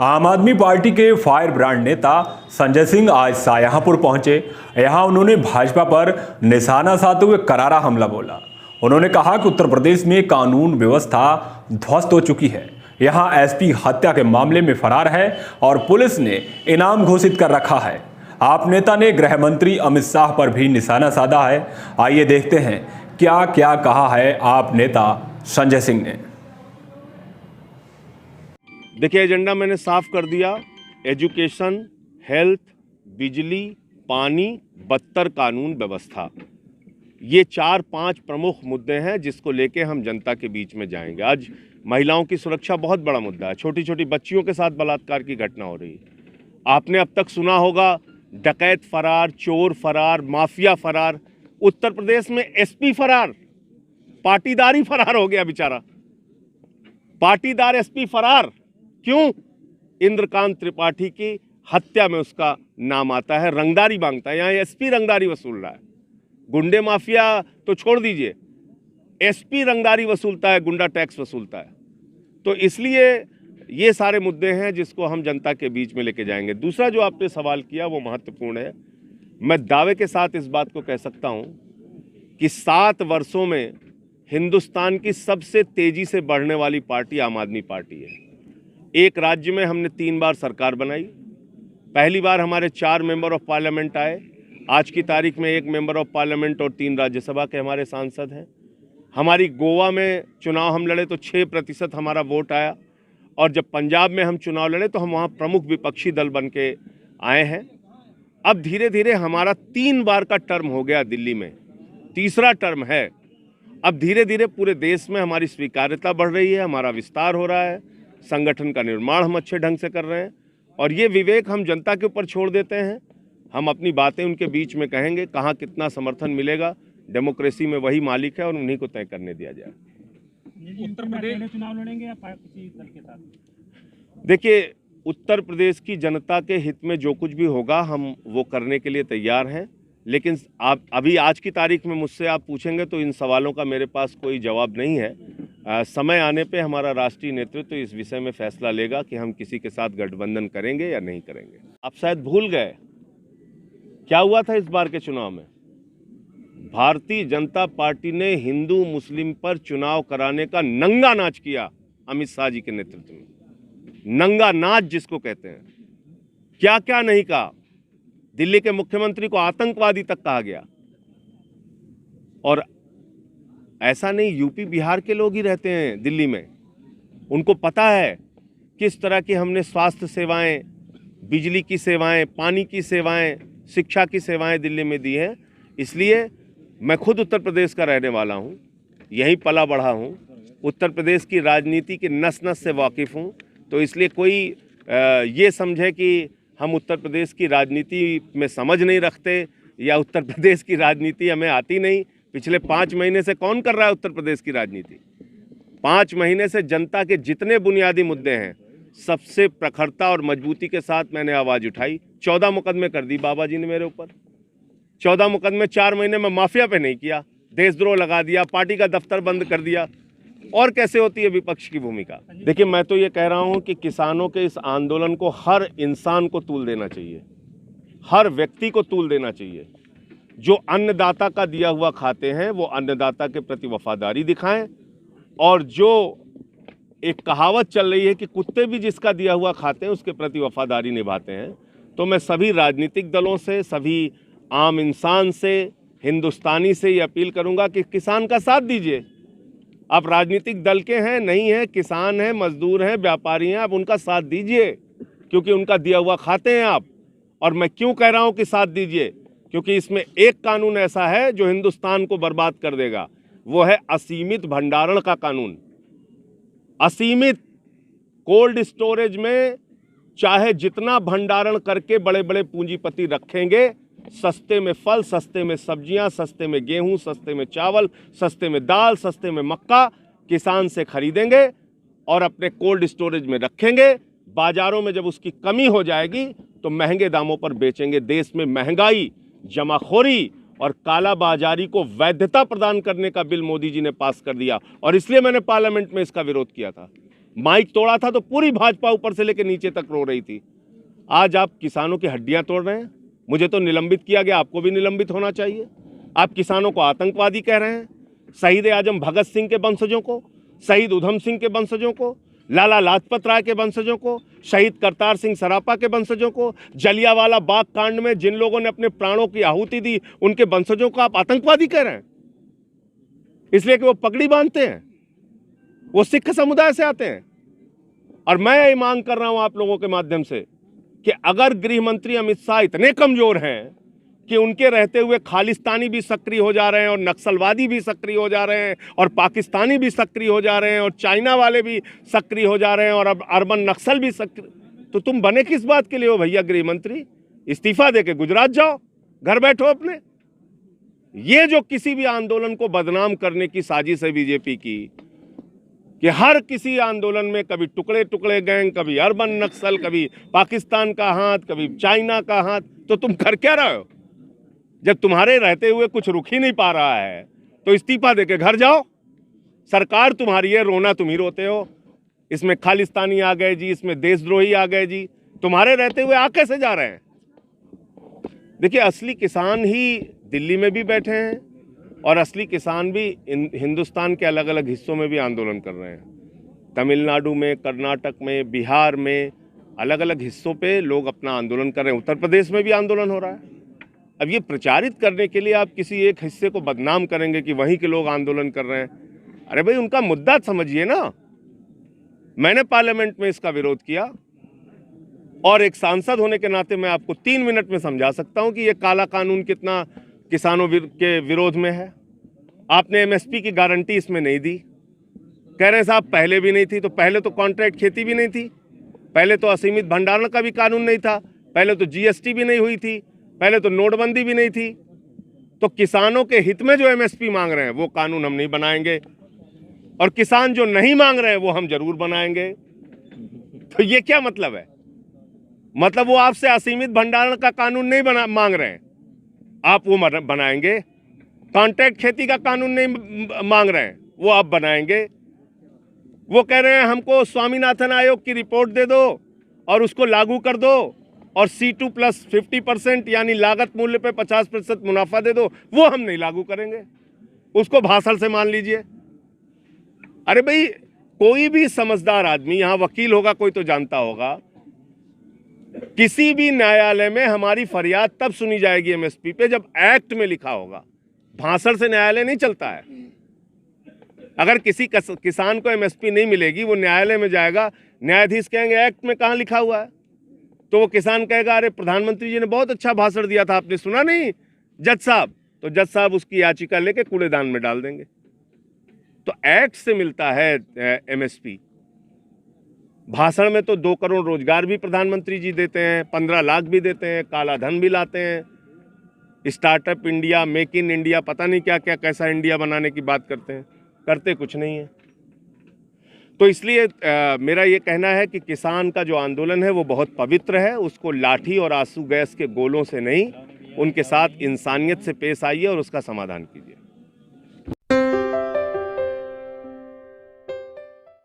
आम आदमी पार्टी के फायर ब्रांड नेता संजय सिंह आज शाहजहांपुर पहुंचे। यहां उन्होंने भाजपा पर निशाना साधते हुए करारा हमला बोला। उन्होंने कहा कि उत्तर प्रदेश में कानून व्यवस्था ध्वस्त हो चुकी है। यहां एसपी हत्या के मामले में फरार है और पुलिस ने इनाम घोषित कर रखा है। आप नेता ने गृह मंत्री अमित शाह पर भी निशाना साधा है। आइए देखते हैं क्या क्या कहा है आप नेता संजय सिंह ने। देखिए, एजेंडा मैंने साफ कर दिया। एजुकेशन, हेल्थ, बिजली, पानी, बदतर कानून व्यवस्था, ये 4-5 प्रमुख मुद्दे हैं जिसको लेके हम जनता के बीच में जाएंगे। आज महिलाओं की सुरक्षा बहुत बड़ा मुद्दा है। छोटी छोटी बच्चियों के साथ बलात्कार की घटना हो रही है। आपने अब तक सुना होगा डकैत फरार, चोर फरार, माफिया फरार। उत्तर प्रदेश में एसपी फरार, पाटीदारी फरार हो गया बेचारा। पाटीदार एसपी फरार क्यों? इंद्रकांत त्रिपाठी की हत्या में उसका नाम आता है, रंगदारी मांगता है। यहाँ एसपी रंगदारी वसूल रहा है। गुंडे माफिया तो छोड़ दीजिए, एसपी रंगदारी वसूलता है, गुंडा टैक्स वसूलता है। तो इसलिए ये सारे मुद्दे हैं जिसको हम जनता के बीच में लेके जाएंगे। दूसरा जो आपने सवाल किया वो महत्वपूर्ण है। मैं दावे के साथ इस बात को कह सकता हूं कि 7 वर्षों में हिंदुस्तान की सबसे तेजी से बढ़ने वाली पार्टी आम आदमी पार्टी है। एक राज्य में हमने 3 बार सरकार बनाई। पहली बार हमारे 4 मेंबर ऑफ पार्लियामेंट आए। आज की तारीख में 1 मेंबर ऑफ पार्लियामेंट और 3 राज्यसभा के हमारे सांसद हैं। हमारी गोवा में चुनाव हम लड़े तो 6% हमारा वोट आया, और जब पंजाब में हम चुनाव लड़े तो हम वहाँ प्रमुख विपक्षी दल बन के आए हैं। अब धीरे धीरे हमारा 3 बार का टर्म हो गया दिल्ली में, तीसरा टर्म है। अब धीरे धीरे पूरे देश में हमारी स्वीकार्यता बढ़ रही है, हमारा विस्तार हो रहा है, संगठन का निर्माण हम अच्छे ढंग से कर रहे हैं। और ये विवेक हम जनता के ऊपर छोड़ देते हैं। हम अपनी बातें उनके बीच में कहेंगे, कहाँ कितना समर्थन मिलेगा, डेमोक्रेसी में वही मालिक है और उन्हीं को तय करने दिया जाए। उत्तर प्रदेश में चुनाव लड़ेंगे या किसी दल के साथ? देखिए, उत्तर प्रदेश की जनता के हित में जो कुछ भी होगा हम वो करने के लिए तैयार हैं। लेकिन आप अभी आज की तारीख में मुझसे आप पूछेंगे तो इन सवालों का मेरे पास कोई जवाब नहीं है। समय आने पे हमारा राष्ट्रीय नेतृत्व इस विषय में फैसला लेगा कि हम किसी के साथ गठबंधन करेंगे या नहीं करेंगे। आप शायद भूल गए क्या हुआ था इस बार के चुनाव में। भारतीय जनता पार्टी ने हिंदू मुस्लिम पर चुनाव कराने का नंगा नाच किया। अमित शाह जी के नेतृत्व में नंगा नाच जिसको कहते हैं, क्या क्या नहीं कहा। दिल्ली के मुख्यमंत्री को आतंकवादी तक कहा गया। और ऐसा नहीं, यूपी बिहार के लोग ही रहते हैं दिल्ली में, उनको पता है किस तरह की हमने स्वास्थ्य सेवाएं, बिजली की सेवाएं, पानी की सेवाएं, शिक्षा की सेवाएं दिल्ली में दी हैं। इसलिए मैं खुद उत्तर प्रदेश का रहने वाला हूं, यहीं पला बढ़ा हूं, उत्तर प्रदेश की राजनीति के नस नस से वाकिफ़ हूं। तो इसलिए कोई ये समझे कि हम उत्तर प्रदेश की राजनीति में समझ नहीं रखते या उत्तर प्रदेश की राजनीति हमें आती नहीं। पिछले 5 महीने से कौन कर रहा है उत्तर प्रदेश की राजनीति? 5 महीने से जनता के जितने बुनियादी मुद्दे हैं सबसे प्रखरता और मजबूती के साथ मैंने आवाज़ उठाई। 14 मुकदमे कर दी बाबा जी ने मेरे ऊपर। 14 मुकदमे 4 महीने में माफिया पे नहीं किया, देशद्रोह लगा दिया, पार्टी का दफ्तर बंद कर दिया। और कैसे होती है विपक्ष की भूमिका? देखिए, मैं तो ये कह रहा हूं कि किसानों के इस आंदोलन को हर इंसान को तूल देना चाहिए, हर व्यक्ति को तूल देना चाहिए। जो अन्नदाता का दिया हुआ खाते हैं वो अन्नदाता के प्रति वफादारी दिखाएं। और जो एक कहावत चल रही है कि कुत्ते भी जिसका दिया हुआ खाते हैं उसके प्रति वफादारी निभाते हैं। तो मैं सभी राजनीतिक दलों से, सभी आम इंसान से, हिंदुस्तानी से ये अपील करूंगा कि किसान का साथ दीजिए। आप राजनीतिक दल के हैं नहीं हैं, किसान हैं, मजदूर हैं, व्यापारी हैं, आप उनका साथ दीजिए क्योंकि उनका दिया हुआ खाते हैं आप। और मैं क्यों कह रहा हूं कि साथ दीजिए? क्योंकि इसमें एक कानून ऐसा है जो हिंदुस्तान को बर्बाद कर देगा, वो है असीमित भंडारण का कानून। असीमित कोल्ड स्टोरेज में चाहे जितना भंडारण करके बड़े बड़े पूंजीपति रखेंगे, सस्ते में फल, सस्ते में सब्जियां, सस्ते में गेहूं, सस्ते में चावल, सस्ते में दाल, सस्ते में मक्का किसान से खरीदेंगे और अपने कोल्ड स्टोरेज में रखेंगे। बाजारों में जब उसकी कमी हो जाएगी तो महंगे दामों पर बेचेंगे। देश में महंगाई, जमाखोरी और कालाबाजारी को वैधता प्रदान करने का बिल मोदी जी ने पास कर दिया और इसलिए मैंने पार्लियामेंट में इसका विरोध किया था। माइक तोड़ा था तो पूरी भाजपा ऊपर से लेकर नीचे तक रो रही थी। आज आप किसानों की हड्डियां तोड़ रहे हैं। मुझे तो निलंबित किया गया, आपको भी निलंबित होना चाहिए। आप किसानों को आतंकवादी कह रहे हैं। शहीद आजम भगत सिंह के वंशजों को, शहीद उधम सिंह के वंशजों को, लाला लाजपत राय के वंशजों को, शहीद करतार सिंह सरापा के वंशजों को, जलियांवाला बाग कांड में जिन लोगों ने अपने प्राणों की आहुति दी उनके वंशजों को आप आतंकवादी कह रहे हैं, इसलिए कि वो पगड़ी बांधते हैं, वो सिख समुदाय से आते हैं। और मैं ये मांग कर रहा हूं आप लोगों के माध्यम से कि अगर गृह मंत्री अमित शाह इतने कमजोर हैं कि उनके रहते हुए खालिस्तानी भी सक्रिय हो जा रहे हैं और नक्सलवादी भी सक्रिय हो जा रहे हैं और पाकिस्तानी भी सक्रिय हो जा रहे हैं और चाइना वाले भी सक्रिय हो जा रहे हैं और अब अर्बन नक्सल भी सक्रिय, तो तुम बने किस बात के लिए हो भैया गृह मंत्री? इस्तीफा देके गुजरात जाओ, घर बैठो अपने। ये जो किसी भी आंदोलन को बदनाम करने की साजिश है बीजेपी की, कि हर किसी आंदोलन में कभी टुकड़े टुकड़े गैंग, कभी अर्बन नक्सल, कभी पाकिस्तान का हाथ, कभी चाइना का हाथ, तो तुम कर क्या रहे हो? जब तुम्हारे रहते हुए कुछ रुक ही नहीं पा रहा है तो इस्तीफा देके घर जाओ। सरकार तुम्हारी है, रोना तुम ही रोते हो। इसमें खालिस्तानी आ गए जी, इसमें देशद्रोही आ गए जी, तुम्हारे रहते हुए आ कैसे जा रहे हैं? देखिए, असली किसान ही दिल्ली में भी बैठे हैं और असली किसान भी हिंदुस्तान के अलग अलग हिस्सों में भी आंदोलन कर रहे हैं। तमिलनाडु में, कर्नाटक में, बिहार में, अलग अलग हिस्सों पे लोग अपना आंदोलन कर रहे हैं। उत्तर प्रदेश में भी आंदोलन हो रहा है। अब ये प्रचारित करने के लिए आप किसी एक हिस्से को बदनाम करेंगे कि वहीं के लोग आंदोलन कर रहे हैं। अरे भाई, उनका मुद्दा समझिए ना। मैंने पार्लियामेंट में इसका विरोध किया और एक सांसद होने के नाते मैं आपको 3 मिनट में समझा सकता हूं कि ये काला कानून कितना किसानों के विरोध में है। आपने एमएसपी की गारंटी इसमें नहीं दी। कह रहे हैं साहब पहले भी नहीं थी, तो पहले तो कॉन्ट्रैक्ट खेती भी नहीं थी, पहले तो असीमित भंडारण का भी कानून नहीं था, पहले तो जीएसटी भी नहीं हुई थी, पहले तो नोटबंदी भी नहीं थी। तो किसानों के हित में जो एमएसपी मांग रहे हैं वो कानून हम नहीं बनाएंगे और किसान जो नहीं मांग रहे हैं वो हम जरूर बनाएंगे। तो ये क्या मतलब है? मतलब वो आपसे असीमित भंडारण का कानून नहीं मांग रहे हैं, आप वो बनाएंगे। कॉन्ट्रैक्ट खेती का कानून नहीं मांग रहे हैं, वो आप बनाएंगे। वो कह रहे हैं हमको स्वामीनाथन आयोग की रिपोर्ट दे दो और उसको लागू कर दो और C2 प्लस 50% यानी लागत मूल्य पे 50% मुनाफा दे दो, वो हम नहीं लागू करेंगे, उसको भाषण से मान लीजिए। अरे भाई, कोई भी समझदार आदमी, यहाँ वकील होगा कोई तो जानता होगा, किसी भी न्यायालय में हमारी फरियाद तब सुनी जाएगी एमएसपी पे जब एक्ट में लिखा होगा। भाषण से न्यायालय नहीं चलता है। अगर किसी किसान को एमएसपी नहीं मिलेगी, वो न्यायालय में जाएगा, न्यायाधीश कहेंगे एक्ट में कहाँ लिखा हुआ है, तो वो किसान कहेगा अरे प्रधानमंत्री जी ने बहुत अच्छा भाषण दिया था, आपने सुना नहीं जज साहब? तो जज साहब उसकी याचिका लेके कूड़ेदान में डाल देंगे। तो एक्ट से मिलता है एमएसपी। भाषण में तो 2 करोड़ रोजगार भी प्रधानमंत्री जी देते हैं, 15 लाख भी देते हैं, काला धन भी लाते हैं, startup India, make in India, पता नहीं क्या क्या कैसा इंडिया बनाने की बात करते हैं, करते कुछ नहीं है। तो इसलिए मेरा ये कहना है कि किसान का जो आंदोलन है वो बहुत पवित्र है, उसको लाठी और आंसू गैस के गोलों से नहीं, उनके साथ इंसानियत से पेश आइए और उसका समाधान कीजिए।